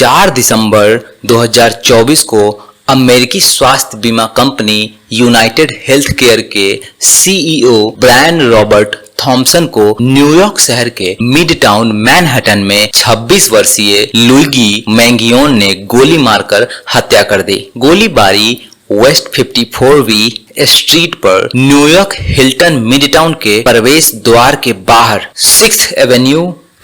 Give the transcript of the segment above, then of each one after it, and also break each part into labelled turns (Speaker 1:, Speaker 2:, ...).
Speaker 1: 4 दिसंबर 2024 को अमेरिकी स्वास्थ्य बीमा कंपनी यूनाइटेड हेल्थकेयर के सीईओ ब्रायन रॉबर्ट थॉमसन को न्यूयॉर्क शहर के मिड टाउन मैनहट्टन में 26 वर्षीय लुइगी मैंगियोन ने गोली मारकर हत्या कर दी। गोलीबारी वेस्ट 54वीं स्ट्रीट पर न्यूयॉर्क हिल्टन मिडटाउन के प्रवेश द्वार के बाहर 6th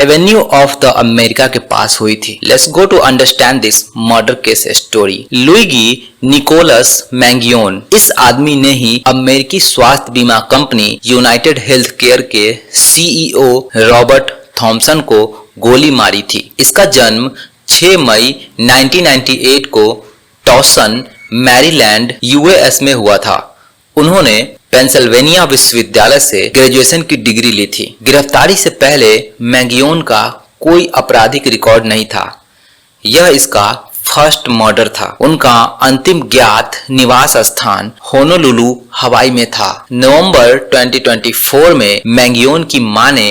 Speaker 1: Avenue of the America के पास हुई थी। Let's go to understand this murder case story. Luigi Nicholas Mangione, इस आदमी ने ही अमेरिकी स्वास्थ्य बीमा कंपनी यूनाइटेड हेल्थ केयर के सीईओ रॉबर्ट थॉमसन को गोली मारी थी। इसका जन्म 6 मई 1998 को टॉसन मैरीलैंड यूएस में हुआ था। उन्होंने पेंसिल्वेनिया विश्वविद्यालय से ग्रेजुएशन की डिग्री ली थी। गिरफ्तारी से पहले मैंगियोन का कोई आपराधिक रिकॉर्ड नहीं था। यह इसका फर्स्ट मर्डर था। उनका अंतिम ज्ञात निवास स्थान होनोलुलु हवाई में था। नवंबर 2024 में मैंगियोन की मां ने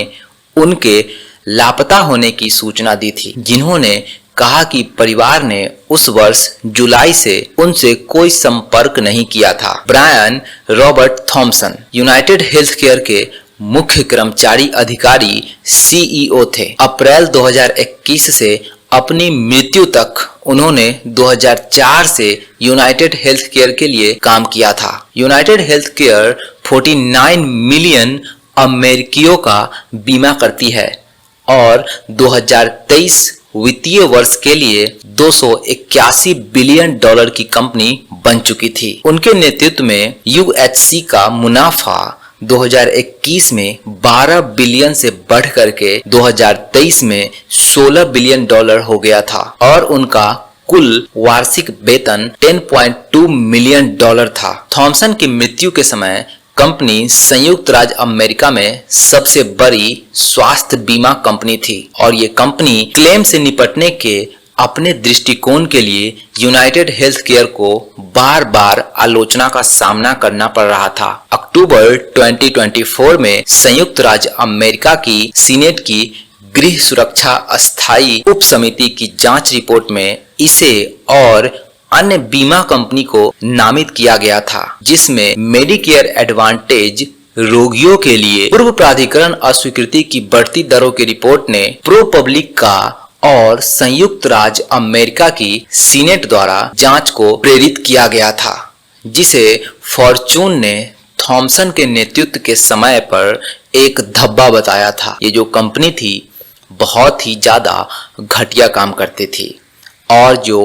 Speaker 1: उनके लापता होने की सूचना दी थी, जिन्होंने कहा कि परिवार ने उस वर्ष जुलाई से उनसे कोई संपर्क नहीं किया था। Brian Robert Thompson United Healthcare के मुख्य कर्मचारी अधिकारी सीईओ थे। अप्रैल 2021 से अपनी मृत्यु तक उन्होंने 2004 से यूनाइटेड हेल्थकेयर के लिए काम किया था। यूनाइटेड हेल्थकेयर 49 मिलियन अमेरिकियों का बीमा करती है और 2023 वित्तीय वर्ष के लिए 281 बिलियन डॉलर की कंपनी बन चुकी थी। उनके नेतृत्व में यूएचसी का मुनाफा 2021 में 12 बिलियन से बढ़ करके 2023 में 16 बिलियन डॉलर हो गया था और उनका कुल वार्षिक वेतन 10.2 मिलियन डॉलर था। थॉमसन की मृत्यु के समय कंपनी संयुक्त राज्य अमेरिका में सबसे बड़ी स्वास्थ्य बीमा कंपनी थी और ये कंपनी क्लेम से निपटने के अपने दृष्टिकोण के लिए यूनाइटेड हेल्थकेयर को बार बार आलोचना का सामना करना पड़ रहा था। अक्टूबर 2024 में संयुक्त राज्य अमेरिका की सीनेट की गृह सुरक्षा अस्थायी उप समिति की जांच रिपोर्ट में इसे और अन्य बीमा कंपनी को नामित किया गया था, जिसमें मेडिकेयर एडवांटेज रोगियों के लिए पूर्व प्राधिकरण अस्वीकृति की बढ़ती दरों की रिपोर्ट ने प्रो पब्लिक का और संयुक्त राज्य अमेरिका की सीनेट द्वारा जांच को प्रेरित किया गया था, जिसे फॉर्चून ने थॉमसन के नेतृत्व के समय पर एक धब्बा बताया था। ये जो कंपनी थी बहुत ही ज्यादा घटिया काम करती थी और जो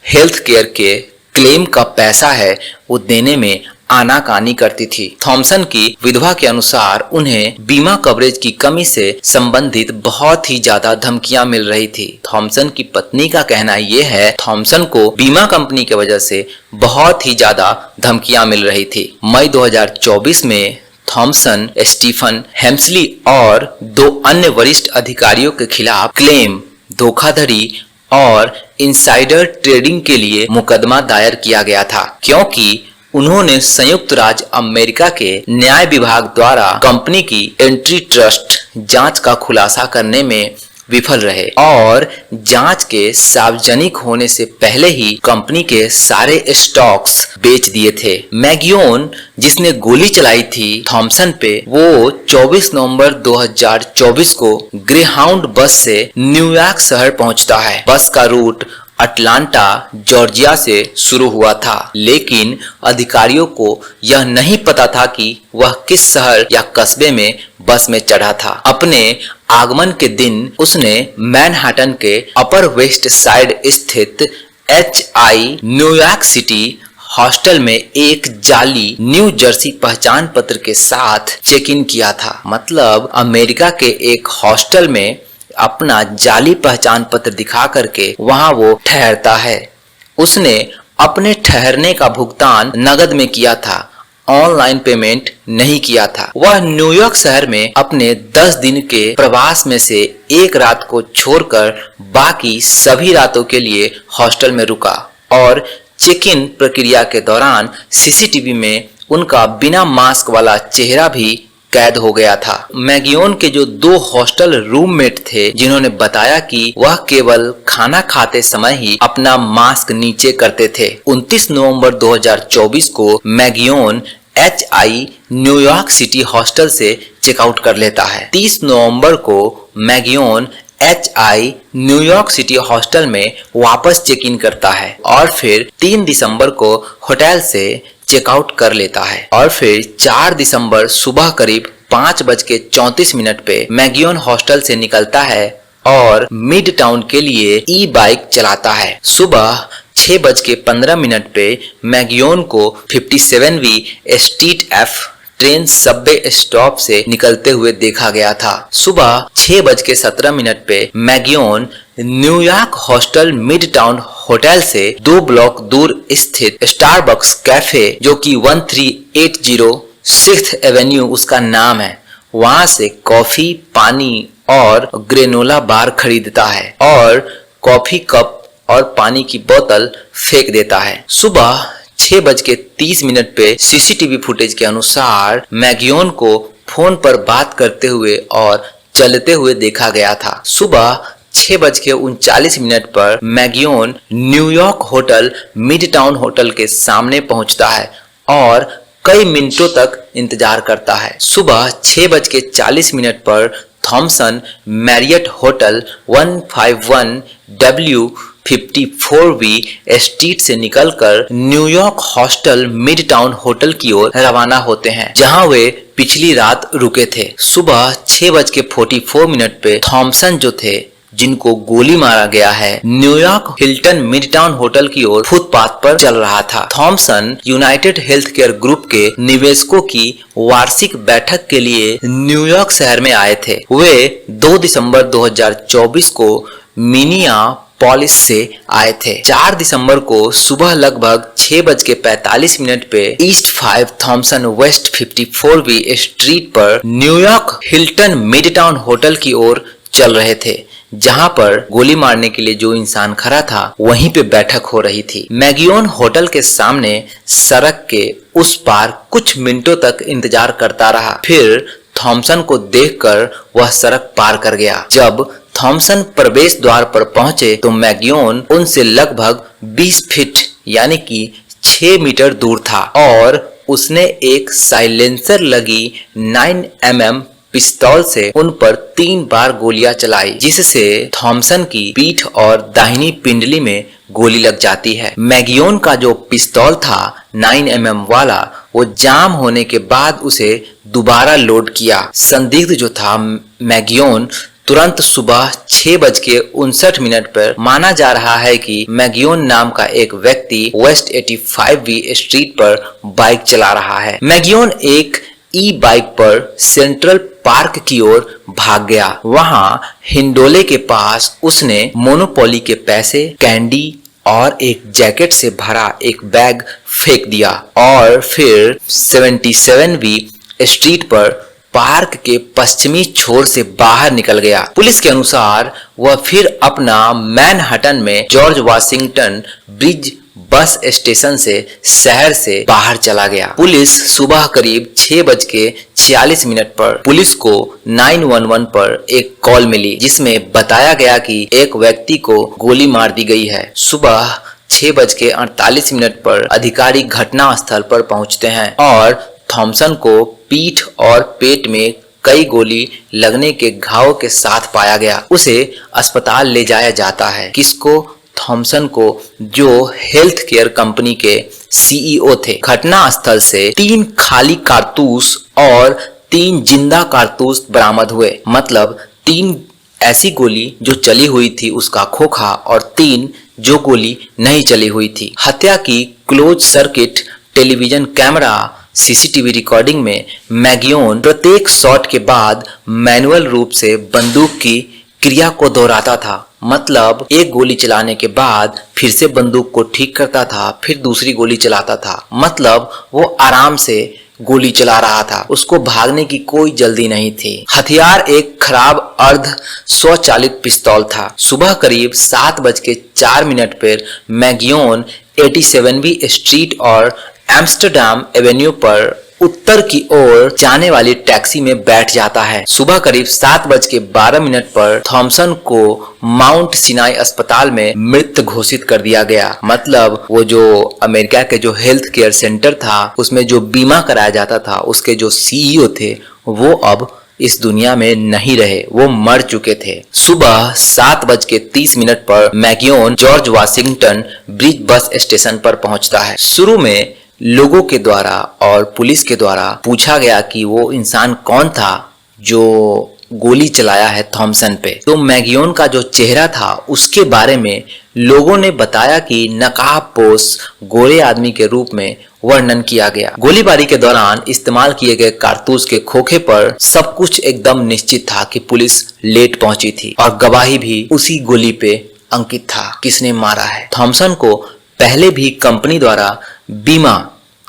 Speaker 1: हेल्थ केयर के क्लेम का पैसा है वो देने में आनाकानी करती थी। थॉमसन की विधवा के अनुसार उन्हें बीमा कवरेज की कमी से संबंधित बहुत ही ज्यादा धमकियां मिल रही थी। थॉमसन की पत्नी का कहना यह है थॉमसन को बीमा कंपनी की वजह से बहुत ही ज्यादा धमकियां मिल रही थी। मई 2024 में थॉमसन स्टीफन हेम्सली और 2 अन्य वरिष्ठ अधिकारियों के खिलाफ क्लेम, धोखाधड़ी और इनसाइडर ट्रेडिंग के लिए मुकदमा दायर किया गया था, क्योंकि उन्होंने संयुक्त राज्य अमेरिका के न्याय विभाग द्वारा कंपनी की एंट्री ट्रस्ट जांच का खुलासा करने में विफल रहे और जांच के सार्वजनिक होने से पहले ही कंपनी के सारे स्टॉक्स बेच दिए थे। मैंगियोन, जिसने गोली चलाई थी थॉमसन पे, वो 24 नवंबर 2024 को ग्रेहाउंड बस से न्यूयॉर्क शहर पहुंचता है। बस का रूट अटलांटा जॉर्जिया से शुरू हुआ था, लेकिन अधिकारियों को यह नहीं पता था कि वह किस शहर या कस्बे में बस में चढ़ा था। अपने आगमन के दिन उसने मैनहट्टन के अपर वेस्ट साइड स्थित HI न्यूयॉर्क सिटी हॉस्टल में एक जाली न्यू जर्सी पहचान पत्र के साथ चेक इन किया था। मतलब अमेरिका के एक हॉस्टल में अपना जाली पहचान पत्र दिखा करके वहां वो ठहरता है। उसने अपने ठहरने का भुगतान नगद में किया था, ऑनलाइन पेमेंट नहीं किया था। वह न्यूयॉर्क शहर में अपने 10 दिन के प्रवास में से एक रात को छोड़कर बाकी सभी रातों के लिए हॉस्टल में रुका और चेक इन प्रक्रिया के दौरान सीसीटीवी में उनका बिना मास्क वाला चेहरा भी कैद हो गया था। मैगियोन के जो 2 हॉस्टल रूममेट थे, जिन्होंने बताया कि वह केवल खाना खाते समय ही अपना मास्क नीचे करते थे। 29 नवंबर 2024 को मैगियोन HI न्यूयॉर्क सिटी हॉस्टल से चेकआउट कर लेता है। 30 नवंबर को मैगियोन HI न्यूयॉर्क सिटी हॉस्टल में वापस चेक इन करता है और फिर 3 दिसंबर को होटल से चेकआउट कर लेता है और फिर 4 दिसंबर सुबह करीब 5:34 पे मैगियोन हॉस्टल से निकलता है और मिड टाउन के लिए ई बाइक चलाता है। सुबह 6:15 पे मैगियोन को 57वीं street F train subway stop से निकलते हुए देखा गया था। सुबह 6:17 पे Mangione New York hostel mid town hotel से 2 ब्लॉक दूर स्थित स्टारबक्स कैफे, जो कि 1380 6th एवेन्यू उसका नाम है, वहां से कॉफी, पानी और ग्रेनोला बार खरीदता है और कॉफी कप और पानी की बोतल फेंक देता है। सुबह 6:30 पे सीसीटीवी फुटेज के अनुसार मैगियोन को फोन पर बात करते हुए और चलते हुए देखा गया था। सुबह 6:39 पर Mangione New York hotel mid town hotel के सामने पहुंचता है और कई मिनटों तक इंतजार करता है। सुबह 6:40 पर थॉमसन मैरियट होटल 151W 54वीं स्ट्रीट से निकलकर New York hostel mid town hotel की ओर रवाना होते हैं, जहां वे पिछली रात रुके थे। सुबह 6:44 पे थॉमसन जो थे, जिनको गोली मारा गया है, New York Hilton mid town hotel की ओर फुटपाथ पर चल रहा था। Thompson United health care Group के निवेशकों की वार्षिक बैठक के लिए न्यूयॉर्क शहर में आए थे। वे 2 दिसंबर 2024 को मिनियापोलिस से आए थे। 4 दिसंबर को सुबह लगभग 6:45 पे ईस्ट 5 थॉमसन वेस्ट 54वीं स्ट्रीट पर New York Hilton mid town hotel की ओर चल रहे थे, जहां पर गोली मारने के लिए जो इंसान खड़ा था वहीं पे बैठक हो रही थी। मैगियोन होटल के सामने सड़क के उस पार कुछ मिनटों तक इंतजार करता रहा, फिर थॉमसन को देखकर वह सड़क पार कर गया। जब थॉमसन प्रवेश द्वार पर पहुंचे तो मैगियोन उनसे लगभग 20 फीट यानी कि 6 मीटर दूर था और उसने एक साइलेंसर लगी 9mm पिस्तौल से उन पर 3 बार गोलियां चलाई, जिससे थॉमसन की पीठ और दाहिनी पिंडली में गोली लग जाती है। मैगियोन का जो पिस्तौल था 9mm वाला, वो जाम होने के बाद उसे दोबारा लोड किया। संदिग्ध जो था मैगियोन तुरंत सुबह 6:59 पर माना जा रहा है कि मैगियोन नाम का एक व्यक्ति वेस्ट 85वीं स्ट्रीट पर बाइक चला रहा है। मैगियोन एक ई बाइक पर सेंट्रल पार्क की ओर भाग गया। वहां हिंडोले के पास उसने मोनोपोली के पैसे, कैंडी और एक जैकेट से भरा एक बैग फेंक दिया और फिर 77वीं स्ट्रीट पर पार्क के पश्चिमी छोर से बाहर निकल गया। पुलिस के अनुसार वह फिर अपना मैनहट्टन में George Washington bridge bus station से शहर से बाहर चला गया। पुलिस सुबह करीब 6:46 पर पुलिस को 911 पर एक कॉल मिली, जिसमें बताया गया कि एक व्यक्ति को गोली मार दी गई है। सुबह 6:48 पर अधिकारी घटना स्थल पर पहुंचते हैं और थॉमसन को पीठ और पेट में कई गोली लगने के घाव के साथ पाया गया। उसे अस्पताल ले जाया जाता है। किसको? थॉमसन को, जो हेल्थ केयर कंपनी के CEO थे। घटना स्थल से 3 खाली कारतूस और 3 जिंदा कारतूस बरामद हुए, मतलब 3 ऐसी गोली जो चली हुई थी उसका खोखा और 3 जो गोली नहीं चली हुई थी। हत्या की close circuit television camera CCTV recording में मैगियोन प्रत्येक शॉट के बाद मैनुअल रूप से बंदूक की क्रिया को दोहराता था, मतलब एक गोली चलाने के बाद फिर से बंदूक को ठीक करता था, फिर दूसरी गोली चलाता था, मतलब वो आराम से गोली चला रहा था। उसको भागने की कोई जल्दी नहीं थी। हथियार एक खराब अर्ध स्वचालित पिस्तौल था। सुबह करीब 7:04 पर मैगियोन 87वीं स्ट्रीट और एम्स्टर्डम एवेन्यू पर उत्तर की ओर जाने वाली टैक्सी में बैठ जाता है। सुबह करीब 7:12 पर थॉमसन को माउंट सिनाई अस्पताल में मृत घोषित कर दिया गया। मतलब वो जो अमेरिका के जो हेल्थ केयर सेंटर था उसमें जो बीमा कराया जाता था उसके जो सीईओ थे वो अब इस दुनिया में नहीं रहे, वो मर चुके थे। सुबह 7:30 पर Mangione George Washington bridge bus station पर पहुंचता है। शुरू में लोगों के द्वारा और पुलिस के द्वारा पूछा गया कि वो इंसान कौन था जो गोली चलाया है थॉमसन पे। तो मैगियोन का जो चेहरा था उसके बारे में लोगों ने बताया कि नकाबपोश गोरे आदमी के रूप में वर्णन किया गया। गोलीबारी के दौरान इस्तेमाल किए गए कारतूस के खोखे पर सब कुछ एकदम निश्चित था कि पुलिस लेट पहुंची थी और गवाही भी उसी गोली पे अंकित था किसने मारा है। थॉमसन को पहले भी कंपनी द्वारा बीमा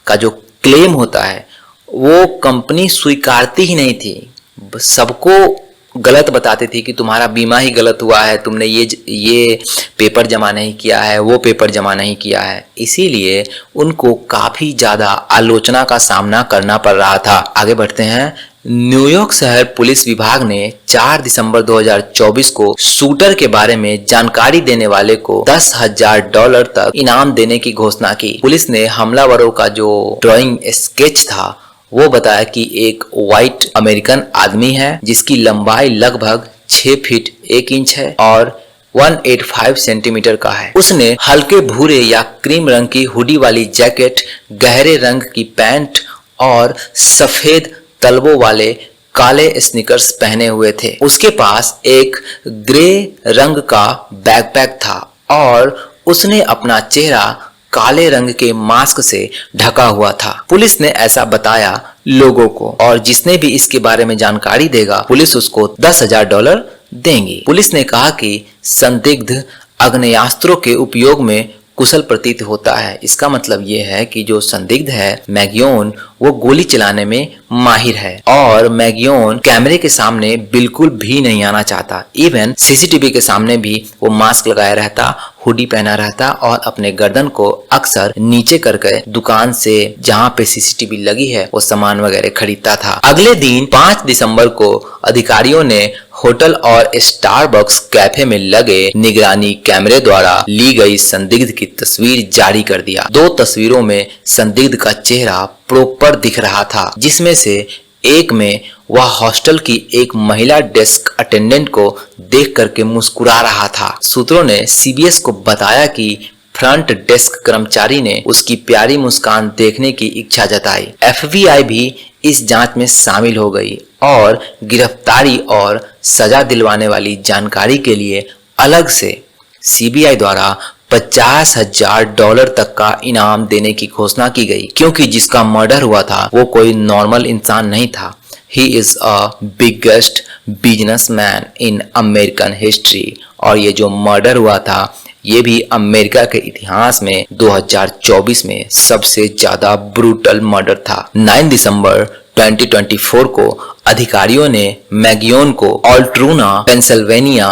Speaker 1: का जो क्लेम होता है वो कंपनी स्वीकारती ही नहीं थी, सबको गलत बताते थे कि तुम्हारा बीमा ही गलत हुआ है, तुमने ये पेपर जमा नहीं किया है, वो पेपर जमा नहीं किया है। इसीलिए उनको काफी ज्यादा आलोचना का सामना करना पड़ रहा था। आगे बढ़ते हैं। न्यूयॉर्क शहर पुलिस विभाग ने 4 दिसंबर 2024 को शूटर के बारे में जानकारी देने वाले को $10,000 तक इनाम देने की घोषणा की। पुलिस ने हमलावरों का जो ड्राइंग स्केच था वो बताया कि एक व्हाइट अमेरिकन आदमी है जिसकी लंबाई लगभग 6 फीट 1 इंच है और 185 सेंटीमीटर का है। उसने हल्के भूरे या क्रीम रंग की हुडी वाली जैकेट, गहरे रंग की पैंट और सफेद तलवों वाले काले स्नीकर्स पहने हुए थे। उसके पास एक ग्रे रंग का बैकपैक था और उसने अपना चेहरा काले रंग के मास्क से ढका हुआ था। पुलिस ने ऐसा बताया लोगों को और जिसने भी इसके बारे में जानकारी देगा पुलिस उसको $10,000 देंगी। पुलिस ने कहा कि संदिग्ध आग्नेयास्त्रों के उपयोग में कुशल प्रतीत होता है। इसका मतलब ये है कि जो संदिग्ध है मैगियोन वो गोली चलाने में माहिर है और मैगियोन कैमरे के सामने बिल्कुल भी नहीं आना चाहता। इवन सीसीटीवी के सामने भी वो मास्क लगाया रहता, हुडी पहना रहता और अपने गर्दन को अक्सर नीचे करके दुकान से जहाँ पे सीसीटीवी लगी है वो सामान वगैरह खरीदता था। अगले दिन 5 दिसंबर को अधिकारियों ने होटल और स्टारबक्स कैफे में लगे निगरानी कैमरे द्वारा ली गई संदिग्ध की तस्वीर जारी कर दिया। 2 तस्वीरों में संदिग्ध का चेहरा प्रॉपर दिख रहा था, जिसमें से एक में वह हॉस्टल की एक महिला डेस्क अटेंडेंट को देख करके मुस्कुरा रहा था। सूत्रों ने सीबीएस को बताया कि फ्रंट डेस्क कर्मचारी ने उसकी प्यारी मुस्कान देखने की इच्छा जताई। एफबीआई भी इस जांच में शामिल हो गई और गिरफ्तारी और सजा दिलवाने वाली जानकारी के लिए अलग से सीबीआई द्वारा $50,000 तक का इनाम देने की घोषणा की गई, क्योंकि जिसका मर्डर हुआ था वो कोई नॉर्मल इंसान नहीं था। He is a biggest businessman in American history और ये जो मर्डर हुआ था ये भी अमेरिका के इतिहास में 2024 में सबसे ज्यादा ब्रूटल मर्डर था। 9 दिसंबर 2024 को अधिकारियों ने मैगियोन को ऑल्ट्रूना पेंसिल्वेनिया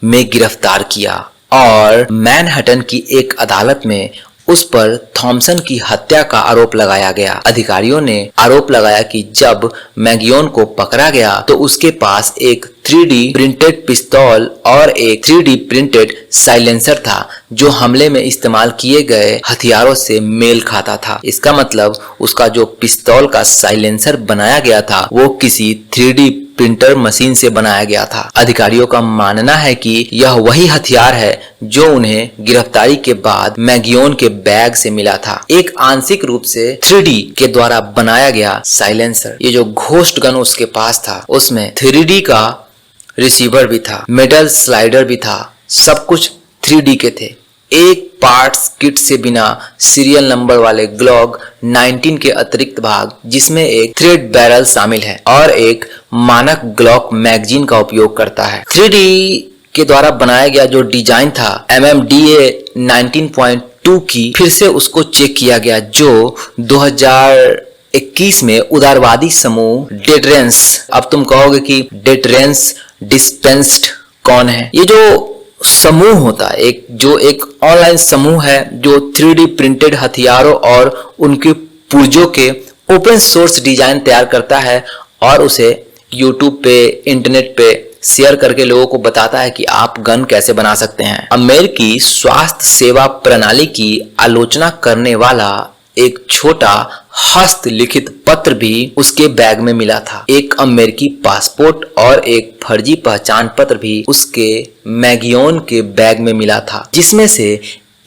Speaker 1: में गिरफ्तार किया और मैनहट्टन की एक अदालत में उस पर थॉमसन की हत्या का आरोप लगाया गया। अधिकारियों ने आरोप लगाया कि जब मैगियोन को पकड़ा गया तो उसके पास एक 3D प्रिंटेड पिस्तौल और एक 3D प्रिंटेड साइलेंसर था जो हमले में इस्तेमाल किए गए हथियारों से मेल खाता था। इसका मतलब उसका जो पिस्तौल का साइलेंसर बनाया गया था वो किसी 3D प्रिंटर मशीन से बनाया गया था। अधिकारियों का मानना है कि यह वही हथियार है जो उन्हें गिरफ्तारी के बाद मैगियोन के बैग से मिला था। एक आंशिक रूप से 3D के द्वारा बनाया गया साइलेंसर, ये जो घोस्ट गन उसके पास था उसमें 3D का रिसीवर भी था, मेटल स्लाइडर भी था, सब कुछ 3D के थे। एक पार्ट्स किट से बिना सीरियल नंबर वाले ग्लॉक 19 के अतिरिक्त भाग जिसमें एक थ्रेड बैरल शामिल है और एक मानक ग्लॉक मैगजीन का उपयोग करता है। 3D के द्वारा बनाया गया जो डिजाइन था MMDA 19.2 की फिर से उसको चेक किया गया जो 2021 में उदारवादी समूह डेटरेंस, अब तुम कहोगे कि डेटरेंस डिस्पेंस्ड कौन है? ये जो समूह होता है एक ऑनलाइन समूह है जो 3D प्रिंटेड हथियारों और उनके पुर्जों के ओपन सोर्स डिजाइन तैयार करता है और उसे यूट्यूब पे, इंटरनेट पे शेयर करके लोगों को बताता है कि आप गन कैसे बना सकते हैं। अमेरिकी स्वास्थ्य सेवा प्रणाली की आलोचना करने वाला एक छोटा हस्तलिखित पत्र भी उसके बैग में मिला था। एक अमेरिकी पासपोर्ट और एक फर्जी पहचान पत्र भी उसके मैगियोन के बैग में मिला था, जिसमें से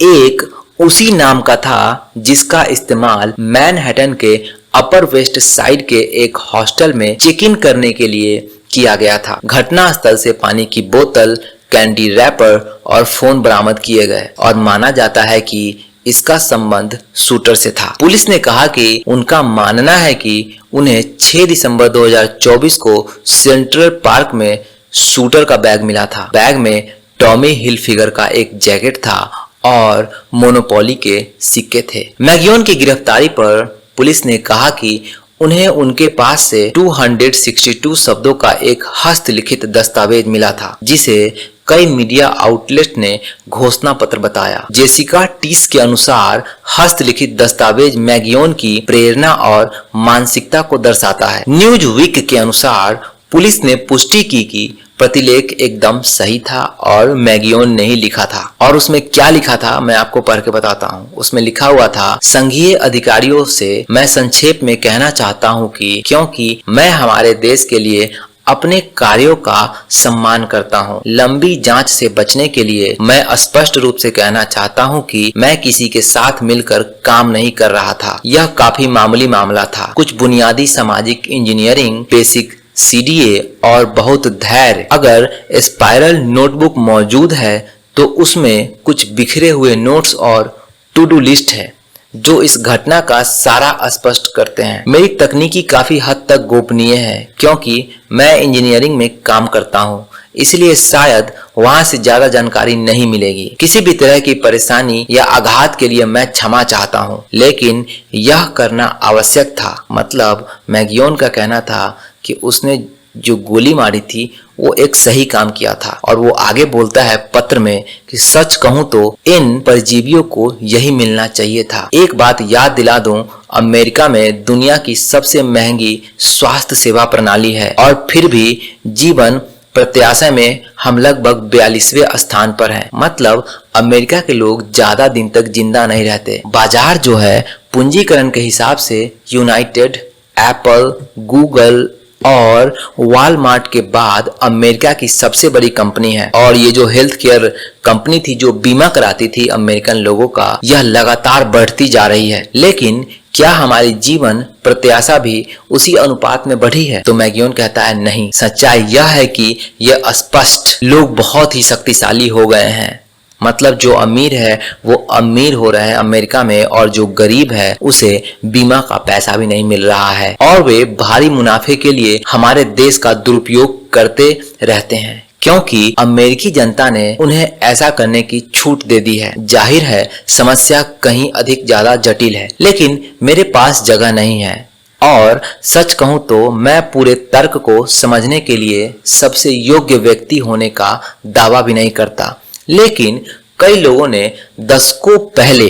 Speaker 1: एक उसी नाम का था जिसका इस्तेमाल मैनहट्टन के अपर वेस्ट साइड के एक हॉस्टल में चेक इन करने के लिए किया गया था। घटनास्थल से पानी की बोतल, कैंडी रैपर और फोन बरामद किए गए और माना जाता है कि इसका संबंध शूटर से था। पुलिस ने कहा कि उनका मानना है कि उन्हें 6 दिसंबर 2024 को सेंट्रल पार्क में शूटर का बैग मिला था। बैग में टॉमी हिलफिगर का एक जैकेट था और मोनोपोली के सिक्के थे। मैगियोन की गिरफ्तारी पर पुलिस ने कहा कि उन्हें उनके पास से 262 शब्दों का एक हस्तलिखित दस्तावेज मिला था, जिसे कई मीडिया आउटलेट ने घोषणा पत्र बताया। जेसिका टीस के अनुसार हस्तलिखित दस्तावेज मैगियोन की प्रेरणा और मानसिकता को दर्शाता है। न्यूज वीक के अनुसार पुलिस ने पुष्टि की कि प्रतिलेख एकदम सही था और मैगियोन ने ही लिखा था। और उसमें क्या लिखा था मैं आपको पढ़ के बताता हूँ। उसमें लिखा हुआ था, संघीय अधिकारियों से मैं संक्षेप में कहना चाहता हूँ कि क्योंकि मैं हमारे देश के लिए अपने कार्यों का सम्मान करता हूँ, लंबी जांच से बचने के लिए मैं स्पष्ट रूप से कहना चाहता हूँ कि मैं किसी के साथ मिलकर काम नहीं कर रहा था। यह काफी मामूली मामला था। कुछ बुनियादी सामाजिक इंजीनियरिंग, बेसिक CDA और बहुत धैर्य। अगर स्पाइरल नोटबुक मौजूद है तो उसमें कुछ बिखरे हुए नोट्स और टू डू लिस्ट है जो इस घटना का सारा स्पष्ट करते हैं। मेरी तकनीकी काफी हद तक गोपनीय है क्योंकि मैं इंजीनियरिंग में काम करता हूँ, इसलिए शायद वहां से ज्यादा जानकारी नहीं मिलेगी। किसी भी तरह की परेशानी या आघात के लिए मैं क्षमा चाहता हूँ, लेकिन यह करना आवश्यक था। मतलब मैगियोन का कहना था कि उसने जो गोली मारी थी वो एक सही काम किया था। और वो आगे बोलता है पत्र में कि सच कहूं तो इन परजीवियों को यही मिलना चाहिए था। एक बात याद दिला दूं, अमेरिका में दुनिया की सबसे महंगी स्वास्थ्य सेवा प्रणाली है और फिर भी जीवन प्रत्याशा में हम लगभग 42वें स्थान पर हैं। मतलब अमेरिका के लोग ज्यादा दिन तक जिंदा नहीं रहते। बाजार जो है पूंजीकरण के हिसाब से यूनाइटेड, एप्पल, गूगल और वॉलमार्ट के बाद अमेरिका की सबसे बड़ी कंपनी है। और ये जो हेल्थ केयर कंपनी थी जो बीमा कराती थी अमेरिकन लोगों का, यह लगातार बढ़ती जा रही है। लेकिन क्या हमारी जीवन प्रत्याशा भी उसी अनुपात में बढ़ी है? तो मैगियोन कहता है नहीं। सच्चाई यह है कि यह स्पष्ट, लोग बहुत ही शक्तिशाली हो गए हैं। मतलब जो अमीर है वो अमीर हो रहे हैं अमेरिका में और जो गरीब है उसे बीमा का पैसा भी नहीं मिल रहा है और वे भारी मुनाफे के लिए हमारे देश का दुरुपयोग करते रहते हैं क्योंकि अमेरिकी जनता ने उन्हें ऐसा करने की छूट दे दी है। जाहिर है समस्या कहीं अधिक ज्यादा जटिल है, लेकिन मेरे पास जगह नहीं है और सच कहूं तो मैं पूरे तर्क को समझने के लिए सबसे योग्य व्यक्ति होने का दावा भी नहीं करता। लेकिन कई लोगों ने दशकों पहले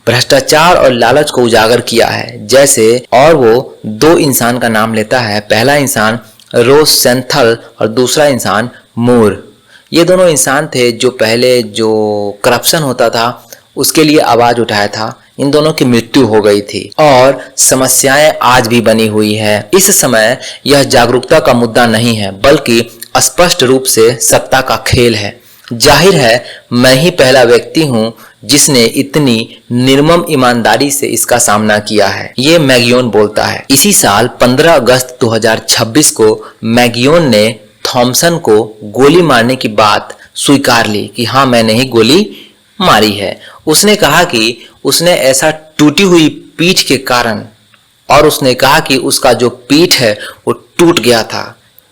Speaker 1: भ्रष्टाचार और लालच को उजागर किया है जैसे, और वो दो इंसान का नाम लेता है। पहला इंसान रोसेंथल और दूसरा इंसान मूर। ये दोनों इंसान थे जो पहले जो करप्शन होता था उसके लिए आवाज उठाया था। इन दोनों की मृत्यु हो गई थी और समस्याएं आज भी बनी हुई है। इस समय यह जागरूकता का मुद्दा नहीं है बल्कि स्पष्ट रूप से सत्ता का खेल है। जाहिर है मैं ही पहला व्यक्ति हूं जिसने इतनी निर्मम ईमानदारी से इसका सामना किया है, ये मैगियोन बोलता है। इसी साल 15 अगस्त 2026 को मैगियोन ने थॉमसन को गोली मारने की बात स्वीकार ली कि हाँ मैंने ही गोली मारी है। उसने कहा कि उसने ऐसा टूटी हुई पीठ के कारण, और उसने कहा कि उसका जो पीठ है वो टूट गया था।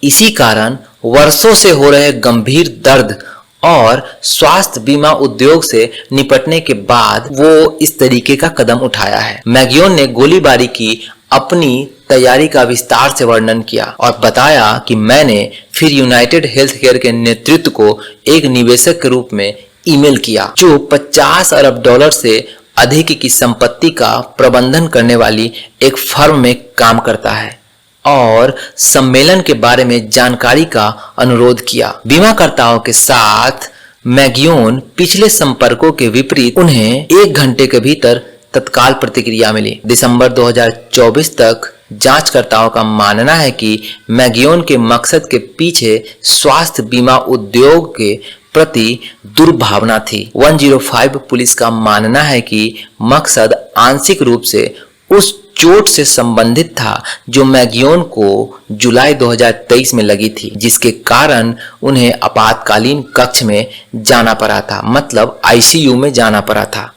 Speaker 1: इसी कारण वर्षों से हो रहे गंभीर दर्द और स्वास्थ्य बीमा उद्योग से निपटने के बाद वो इस तरीके का कदम उठाया है। मैगियोन ने गोलीबारी की अपनी तैयारी का विस्तार से वर्णन किया और बताया कि मैंने फिर यूनाइटेड हेल्थ केयर के नेतृत्व को एक निवेशक के रूप में ईमेल किया जो $50 अरब से अधिक की संपत्ति का प्रबंधन करने वाली एक फर्म में काम करता है और सम्मेलन के बारे में जानकारी का अनुरोध किया। बीमाकर्ताओं के साथ मैग्योन पिछले संपर्कों के विपरीत उन्हें 1 घंटे के भीतर तत्काल प्रतिक्रिया मिली। दिसंबर 2024 तक जांचकर्ताओं का मानना है कि मैग्योन के मकसद के पीछे स्वास्थ्य बीमा उद्योग के प्रति दुर्भावना थी। 105 पुलिस का मानना है कि मकसद आंशिक रूप से उस चोट से संबंधित था जो मैग्योन को जुलाई 2023 में लगी थी, जिसके कारण उन्हें आपातकालीन कक्ष में जाना पड़ा था, मतलब आईसीयू में जाना पड़ा था।